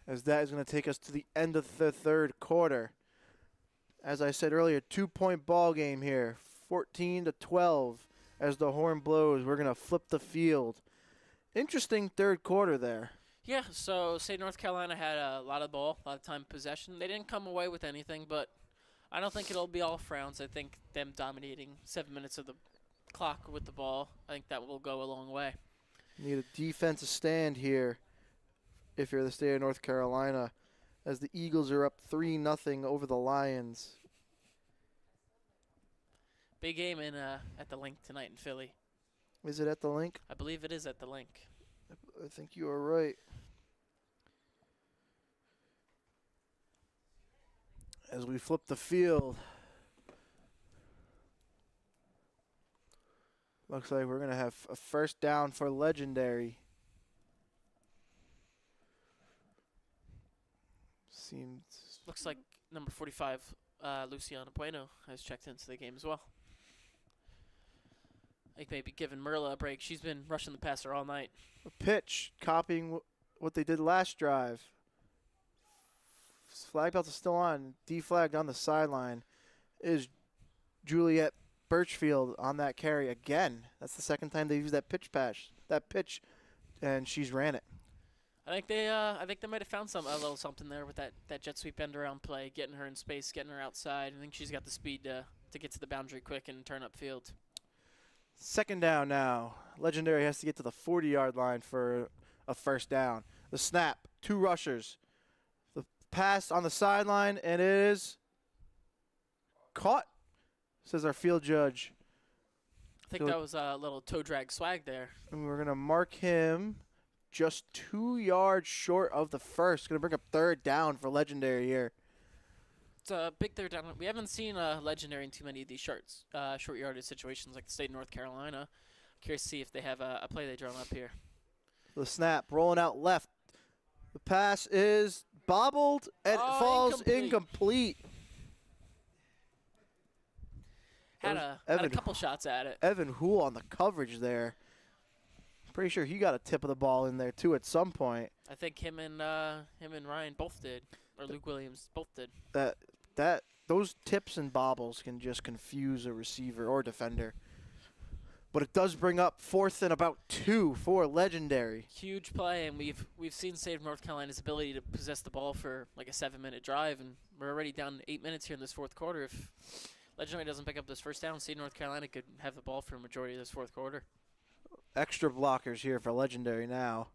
As that is going to take us to the end of the third quarter. As I said earlier, 2-point ball game here, 14-12. As the horn blows, we're going to flip the field. Interesting third quarter there. Yeah, so State of North Carolina had a lot of ball, a lot of time possession. They didn't come away with anything, but I don't think it'll be all frowns. I think them dominating 7 minutes of the clock with the ball, I think that will go a long way. Need a defensive stand here if you're the state of North Carolina, as the Eagles are up 3-0 over the Lions. Big game at the Link tonight in Philly. Is it at the Link? I believe it is at the Link. I think you are right. As we flip the field, looks like we're going to have a first down for Legendary. Looks like number 45, Luciana Bueno, has checked into the game as well. I think maybe giving Merla a break. She's been rushing the passer all night. A pitch, copying what they did last drive. Flag belt is still on. Deflagged on the sideline is Juliet Birchfield on that carry again. That's the second time they used that pitch, and she's ran it. I think they might have found a little something there with that jet sweep end around play, getting her in space, getting her outside. I think she's got the speed to get to the boundary quick and turn upfield. Second down now. Legendary has to get to the 40-yard line for a first down. The snap, 2 rushers. The pass on the sideline, and it is caught, says our field judge. I think that was a little toe drag swag there. And we're going to mark him just 2 yards short of the first. Going to bring up third down for Legendary here. It's a big third down. We haven't seen Legendary in too many of these short yardage situations like the state of North Carolina. Curious to see if they have a play they drawn up here. The snap, rolling out left. The pass is bobbled and it falls incomplete. Had a couple shots at it. Evan Hool on the coverage there. Pretty sure he got a tip of the ball in there too at some point. I think him and Ryan both did, or Luke Williams both did. Those tips and bobbles can just confuse a receiver or defender. But it does bring up 4th and about 2 for Legendary. Huge play, and we've seen State of North Carolina's ability to possess the ball for like a 7-minute drive, and we're already down 8 minutes here in this fourth quarter. If Legendary doesn't pick up this first down, State of North Carolina could have the ball for a majority of this fourth quarter. Extra blockers here for Legendary now.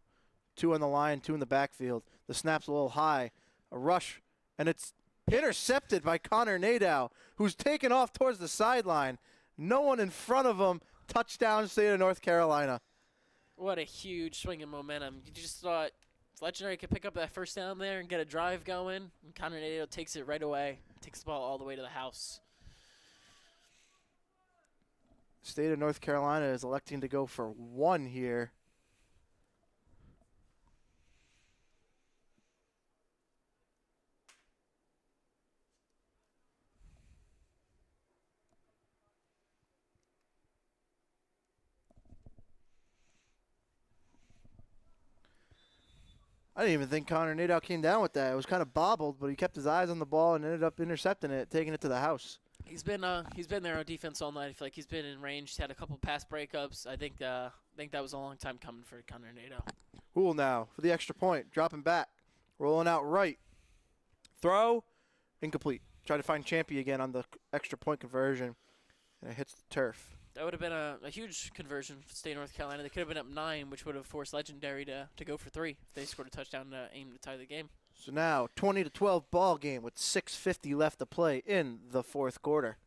2 on the line, 2 in the backfield. The snap's a little high. A rush, and it's intercepted by Connor Nadeau, who's taken off towards the sideline. No one in front of him. Touchdown, State of North Carolina. What a huge swing of momentum. You just thought Legendary could pick up that first down there and get a drive going, and Connor Nadeau takes it right away. Takes the ball all the way to the house. State of North Carolina is electing to go for 1 here. I didn't even think Connor Nadeau came down with that. It was kind of bobbled, but he kept his eyes on the ball and ended up intercepting it, taking it to the house. He's been there on defense all night. I feel like he's been in range. He's had a couple pass breakups. I think that was a long time coming for Connor Nadeau. Hool now for the extra point, dropping back, rolling out right. Throw, incomplete. Try to find Champy again on the extra point conversion, and it hits the turf. That would have been a huge conversion for State of North Carolina. They could have been up 9, which would have forced Legendary to go for 3 if they scored a touchdown to aim to tie the game. So now 20-12 ball game with 6:50 left to play in the fourth quarter.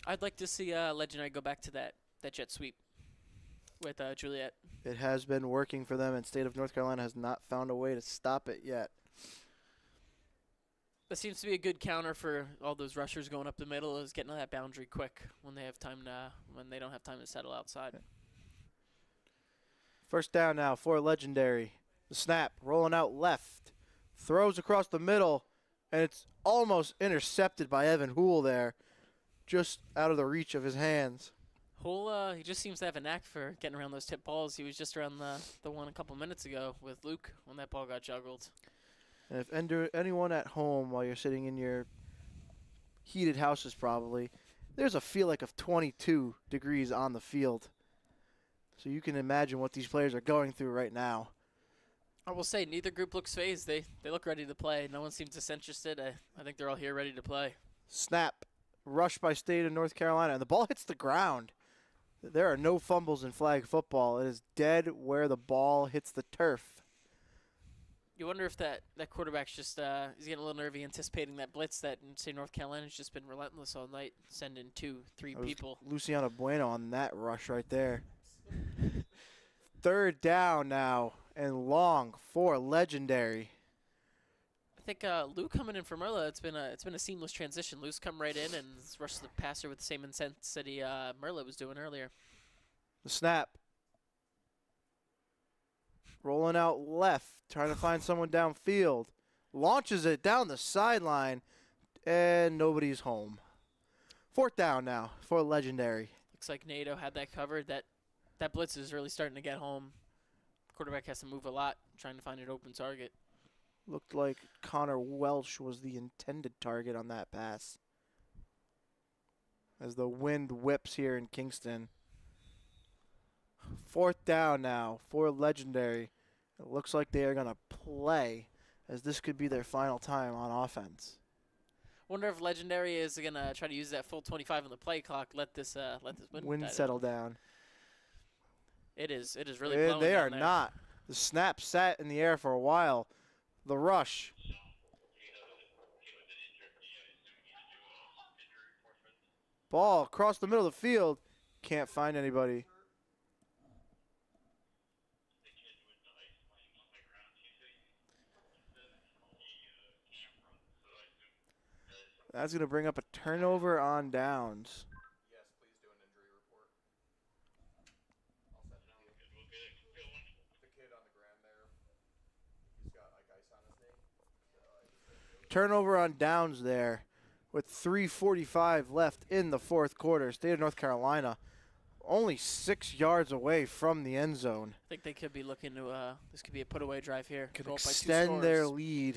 I'd like to see Legendary go back to that jet sweep with Juliet. It has been working for them, and State of North Carolina has not found a way to stop it yet. That seems to be a good counter for all those rushers going up the middle, is getting to that boundary quick when they have time to when they don't have time to settle outside. First down now for Legendary. The snap, rolling out left. Throws across the middle, and it's almost intercepted by Evan Hool there. Just out of the reach of his hands. Hull, he just seems to have a knack for getting around those tip balls. He was just around the one a couple minutes ago with Luke when that ball got juggled. And if anyone at home, while you're sitting in your heated houses probably, there's a feel like of 22 degrees on the field. So you can imagine what these players are going through right now. I will say, neither group looks phased. They look ready to play. No one seems disinterested. I think they're all here ready to play. Snap, rush by State of North Carolina, and the ball hits the ground. There are no fumbles in flag football. It is dead where the ball hits the turf. You wonder if that quarterback's just he's getting a little nervy anticipating that blitz that in say North Carolina's just been relentless all night, sending 2-3 people. Luciano Bueno on that rush right there. Third down now and long for Legendary. I think Lou coming in for Merla, it's been a seamless transition. Lou's come right in and rushed the passer with the same intensity Merla was doing earlier. The snap. Rolling out left, trying to find someone downfield. Launches it down the sideline, and nobody's home. Fourth down now for Legendary. Looks like NATO had that covered. That blitz is really starting to get home. Quarterback has to move a lot, trying to find an open target. Looked like Connor Welsh was the intended target on that pass. As the wind whips here in Kingston. Fourth down now for Legendary. It looks like they are going to play, as this could be their final time on offense. Wonder if Legendary is going to try to use that full 25 on the play clock. Let this wind settle down. It is really blowing They down are there. not. The snap sat in the air for a while. The rush. Ball across the middle of the field. Can't find anybody. That's going to bring up a turnover on downs. Yes, please do an injury report. I'll send it to you. The kid on the ground there, he's got like ice on his knee. So I just Turnover on downs there with 3:45 left in the fourth quarter. State of North Carolina only 6 yards away from the end zone. I think they could be looking to this could be a put-away drive here. Could Go up by 2 extend their scores. lead.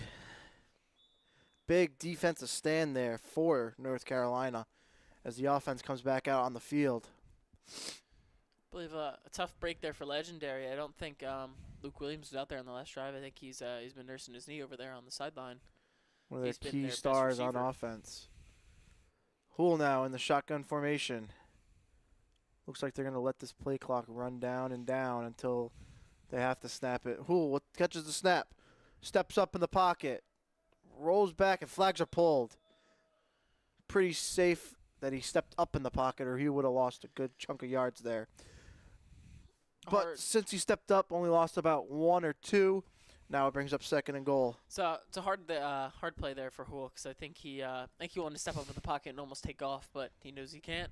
Big defensive stand there for North Carolina as the offense comes back out on the field. I believe a tough break there for Legendary. I don't think Luke Williams was out there on the last drive. I think he's been nursing his knee over there on the sideline. One of He's their been key their best stars on receiver. offense. Hool now in the shotgun formation. Looks like they're going to let this play clock run down and down until they have to snap it. Hool catches the snap, steps up in the pocket, rolls back, and flags are pulled. Pretty safe that he stepped up in the pocket, or he would have lost a good chunk of yards there. But Hard. since he stepped up, only lost about 1 or 2. Now it brings up second and goal. So it's a hard play there for Hool because I think he wanted to step up in the pocket and almost take off, but he knows he can't.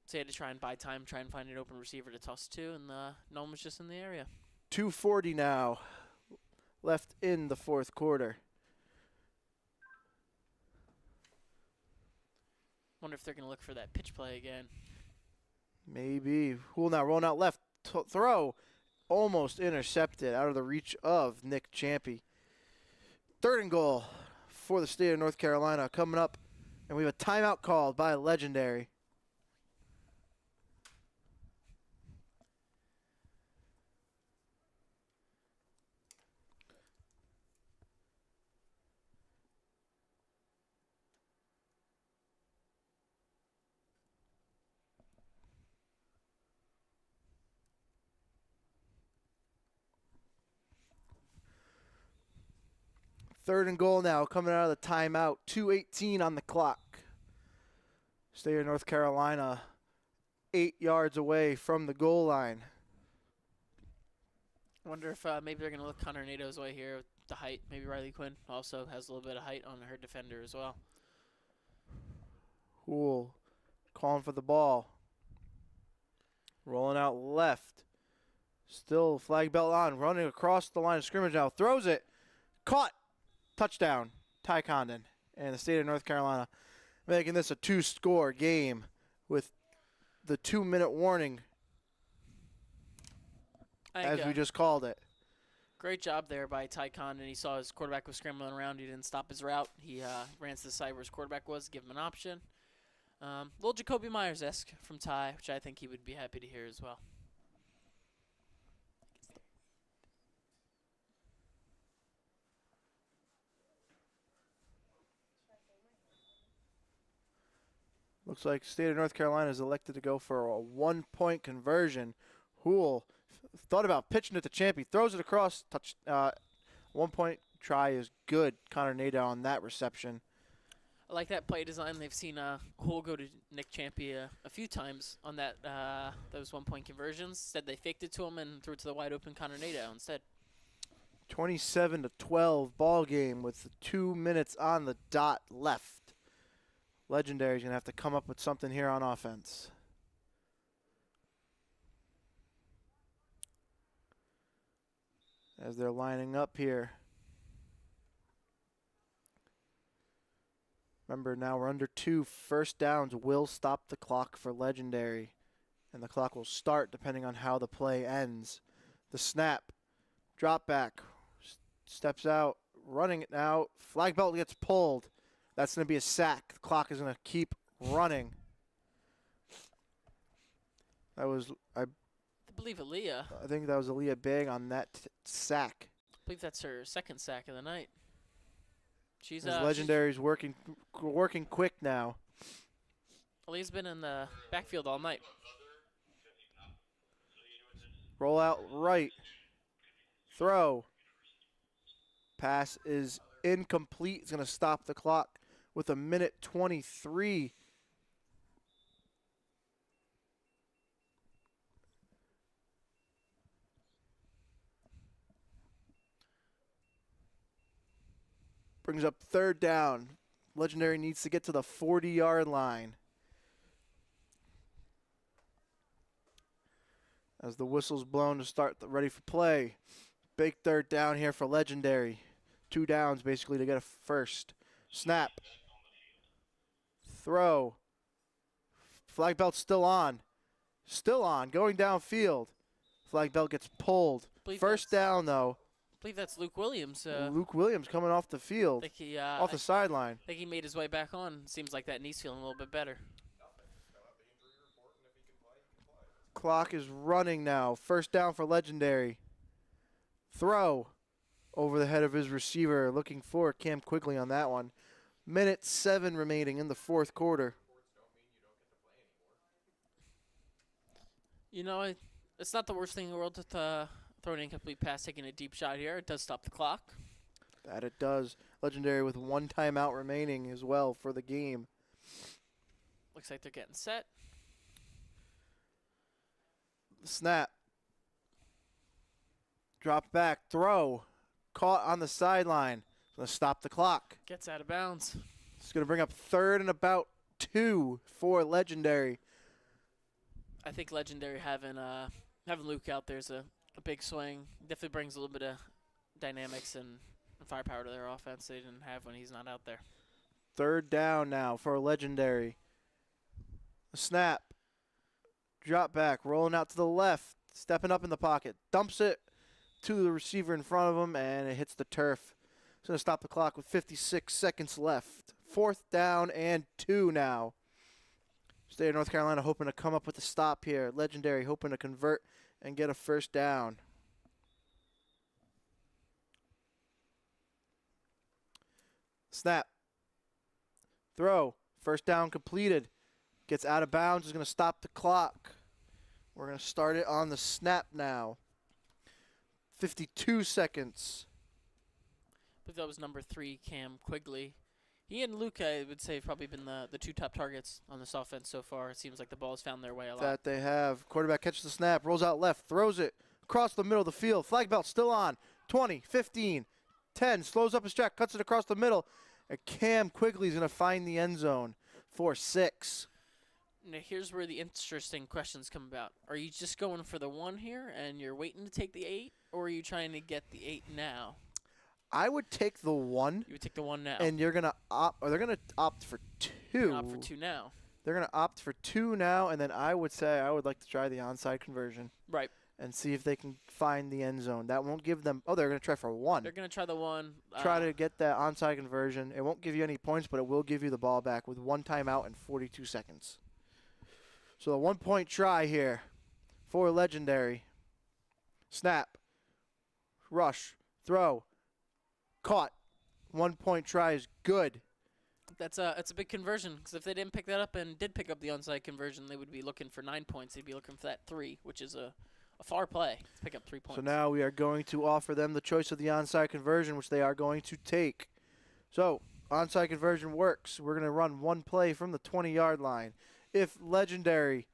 So he had to try and buy time, try and find an open receiver to toss to, and no one was just in the area. 2:40 now left in the fourth quarter. Wonder if they're going to look for that pitch play again. Maybe. Hool now rolling out left. Throw almost intercepted out of the reach of Nick Champy. Third and goal for the State of North Carolina coming up. And we have a timeout called by Legendary. 3rd and goal now, coming out of the timeout. 2:18 on the clock. State of North Carolina 8 yards away from the goal line. I wonder if maybe they're going to look Connor Nato's way here with the height. Maybe Riley Quinn also has a little bit of height on her defender as well. Hool calling for the ball. Rolling out left. Still flag belt on. Running across the line of scrimmage now. Throws it. Caught. Touchdown. Ty Condon. And the state of North Carolina making this a 2-score game with the 2-minute warning, as we just called it. Great job there by Ty Condon. He saw his quarterback was scrambling around. He didn't stop his route. He ran to the side where his quarterback was, give him an option. Little Jacoby Myers-esque from Ty, which I think he would be happy to hear as well. Looks like state of North Carolina is elected to go for a 1-point conversion. Hool thought about pitching it to Champ. He throws it across. 1-point try is good. Connor Nadeau on that reception. I like that play design. They've seen Hool go to Nick Champy a few times on that those 1-point conversions. Instead, they faked it to him and threw it to the wide open Connor Nadeau instead. 27-12 ball game with 2 minutes on the dot left. Legendary's going to have to come up with something here on offense. As they're lining up here. Remember, now we're under 2. First downs will stop the clock for Legendary. And the clock will start depending on how the play ends. The snap. Drop back. Steps out. Running it now. Flag belt gets pulled. That's going to be a sack. The clock is going to keep running. That was, I believe Aaliyah. I think that was Aaliyah Big on that sack. I believe that's her second sack of the night. She's Legendary's working quick now. Aaliyah's been in the backfield all night. Roll out right. Throw. Pass is incomplete. It's going to stop the clock with 1:23. Brings up 3rd down. Legendary needs to get to the 40-yard line. As the whistle's blown to start ready for play. Big 3rd down here for Legendary. 2 downs basically to get a first. Snap. Throw. Flag belt's still on. Still on. Going downfield. Flag belt gets pulled. First down though. I believe that's Luke Williams. Luke Williams coming off the field. Off the sideline. I think he made his way back on. Seems like that knee's feeling a little bit better. Clock is running now. First down for Legendary. Throw. Over the head of his receiver. Looking for Cam Quigley on that one. 1:07 remaining in the 4th quarter. You know, it's not the worst thing in the world to throw an incomplete pass, taking a deep shot here. It does stop the clock. That it does. Legendary with 1 timeout remaining as well for the game. Looks like they're getting set. Snap. Drop back. Throw. Caught on the sideline. Going to stop the clock. Gets out of bounds. It's going to bring up 3rd and about 2 for Legendary. I think Legendary having Luke out there is a big swing. Definitely brings a little bit of dynamics and firepower to their offense they didn't have when he's not out there. 3rd down now for Legendary. A snap. Drop back. Rolling out to the left. Stepping up in the pocket. Dumps it to the receiver in front of him, and it hits the turf. It's going to stop the clock with 56 seconds left. 4th down and 2 now. State of North Carolina hoping to come up with a stop here. Legendary hoping to convert and get a first down. Snap. Throw. First down completed. Gets out of bounds. Is going to stop the clock. We're going to start it on the snap now. 52 seconds. But that was number 3, Cam Quigley. He and Luke, I would say, have probably been the 2 top targets on this offense so far. It seems like the ball has found their way a lot. That they have. Quarterback catches the snap, rolls out left, throws it across the middle of the field. Flag belt still on. 20, 15, 10. Slows up his track, cuts it across the middle. And Cam Quigley's going to find the end zone for 6. Now, here's where the interesting questions come about. Are you just going for the 1 here and you're waiting to take the 8? Or are you trying to get the 8 now? I would take the 1. You would take the 1 now. And you're going to opt, or they're going to opt for 2. Opt for 2 now. They're going to opt for 2 now, and then I would say I would like to try the onside conversion. Right. And see if they can find the end zone. That won't give them, oh, they're going to try for 1. They're going to try the 1. Try to get that onside conversion. It won't give you any points, but it will give you the ball back with 1 timeout and 42 seconds. So the 1-point try here for Legendary. Snap. Rush. Throw. Caught. 1-point try is good. It's a big conversion, because if they didn't pick that up and did pick up the onside conversion, they would be looking for 9 points. They'd be looking for that 3, which is a far play to pick up 3 points. So now we are going to offer them the choice of the onside conversion, which they are going to take. So onside conversion works. We're going to run 1 play from the 20-yard line. If Legendary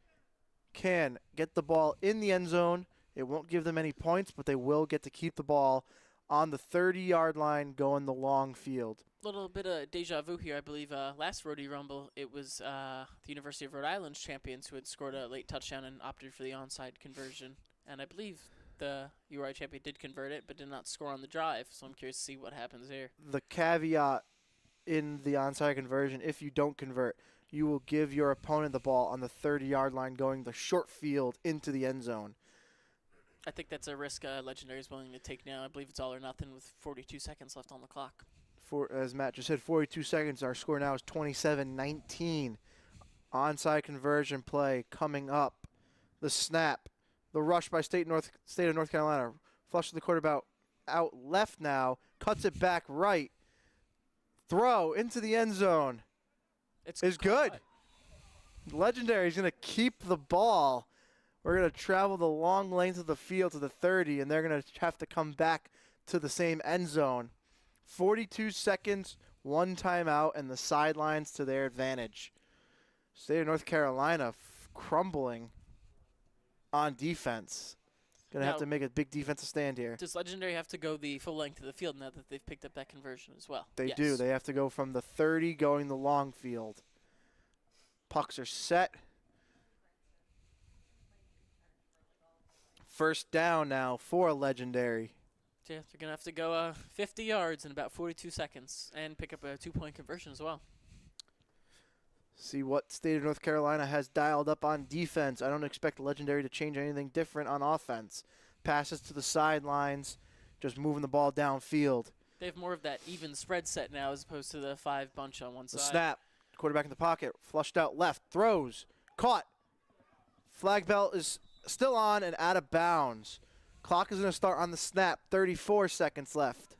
can get the ball in the end zone, it won't give them any points, but they will get to keep the ball on the 30-yard line going the long field. Little bit of deja vu here. I believe last Rhody Rumble, it was the University of Rhode Island's champions who had scored a late touchdown and opted for the onside conversion. And I believe the URI champion did convert it, but did not score on the drive. So I'm curious to see what happens here. The caveat in the onside conversion, if you don't convert, you will give your opponent the ball on the 30-yard line going the short field into the end zone. I think that's a risk Legendary is willing to take now. I believe it's all or nothing with 42 seconds left on the clock. As Matt just said, 42 seconds. Our score now is 27-19. Onside conversion play coming up. The snap. The rush by State of North Carolina. Flushes the quarterback out left now. Cuts it back right. Throw into the end zone. It's good. Legendary is going to keep the ball. We're going to travel the long length of the field to the 30, and they're going to have to come back to the same end zone. 42 seconds, 1 timeout, and the sidelines to their advantage. State of North Carolina crumbling on defense. Going to have to make a big defensive stand here. Does Legendary have to go the full length of the field now that they've picked up that conversion as well? They do. They have to go from the 30 going the long field. Pucks are set. First down now for Legendary. Yeah, they're going to have to go 50 yards in about 42 seconds and pick up a 2-point conversion as well. See what State of North Carolina has dialed up on defense. I don't expect Legendary to change anything different on offense. Passes to the sidelines, just moving the ball downfield. They have more of that even spread set now as opposed to the 5 bunch on one side. The snap. Quarterback in the pocket. Flushed out left. Throws. Caught. Flag belt is still on and out of bounds. Clock is going to start on the snap. 34 seconds left.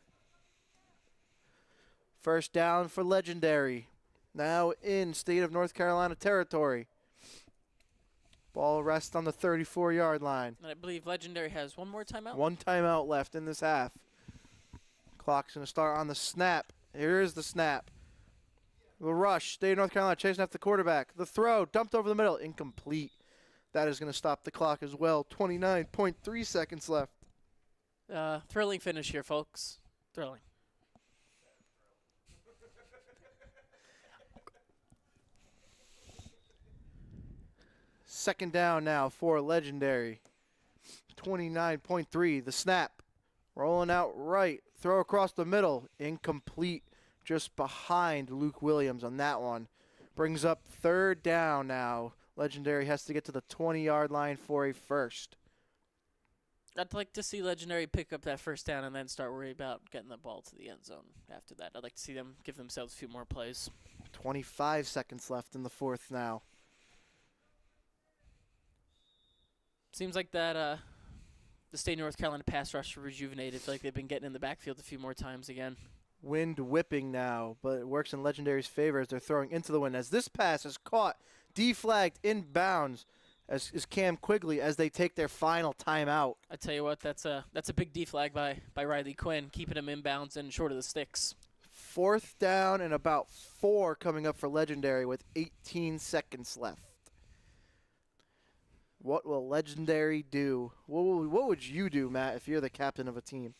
First down for Legendary. Now in State of North Carolina territory. Ball rests on the 34-yard line. And I believe Legendary has 1 more timeout. 1 timeout left in this half. Clock's going to start on the snap. Here is the snap. The rush. State of North Carolina chasing after the quarterback. The throw dumped over the middle. Incomplete. That is going to stop the clock as well. 29.3 seconds left. Thrilling finish here, folks. Thrilling. Second down now for Legendary. 29.3. The snap. Rolling out right. Throw across the middle. Incomplete. Just behind Luke Williams on that one. Brings up third down now. Legendary has to get to the 20-yard line for a first. I'd like to see Legendary pick up that first down and then start worrying about getting the ball to the end zone after that. I'd like to see them give themselves a few more plays. 25 seconds left in the fourth now. Seems like that the State of North Carolina pass rush rejuvenated. I feel like they've been getting in the backfield a few more times again. Wind whipping now, but it works in Legendary's favor as they're throwing into the wind. As this pass is caught, deflagged, inbounds, as is Cam Quigley as they take their final timeout. I tell you what, that's a big D flag by Riley Quinn, keeping him inbounds and short of the sticks. 4th down and about 4 coming up for Legendary with 18 seconds left. What will Legendary do? What would you do, Matt, if you're the captain of a team?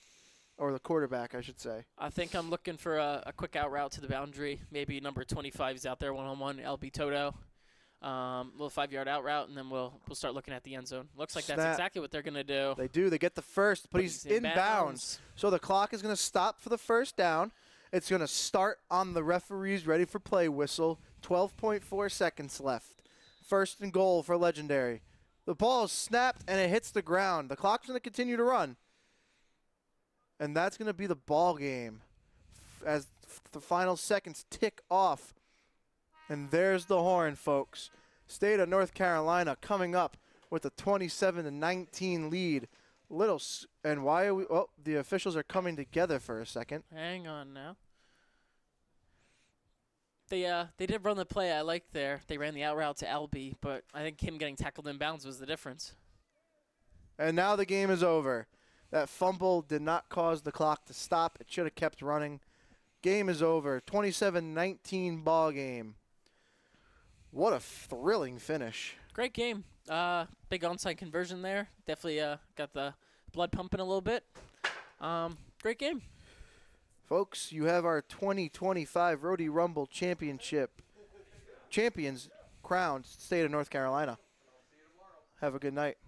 Or the quarterback, I should say. I think I'm looking for a quick out route to the boundary. Maybe number 25 is out there one-on-one, LB Toto. Little 5-yard out route, and then we'll start looking at the end zone. Looks like that's exactly what they're going to do. They do. They get the first, but he's in bounds. So the clock is going to stop for the first down. It's going to start on the referee's ready for play whistle. 12.4 seconds left. 1st and goal for Legendary. The ball is snapped, and it hits the ground. The clock's going to continue to run. And that's going to be the ball game as the final seconds tick off. And there's the horn, folks. State of North Carolina coming up with a 27-19 lead. And why are we? Oh, the officials are coming together for a second. Hang on now. They did run the play I liked there. They ran the out route to LB, but I think him getting tackled in bounds was the difference. And now the game is over. That fumble did not cause the clock to stop. It should have kept running. Game is over. 27-19 ball game. What a thrilling finish. Great game. Big onside conversion there. Definitely got the blood pumping a little bit. Great game. Folks, you have our 2025 Rhody Rumble champions crowned, State of North Carolina. Have a good night.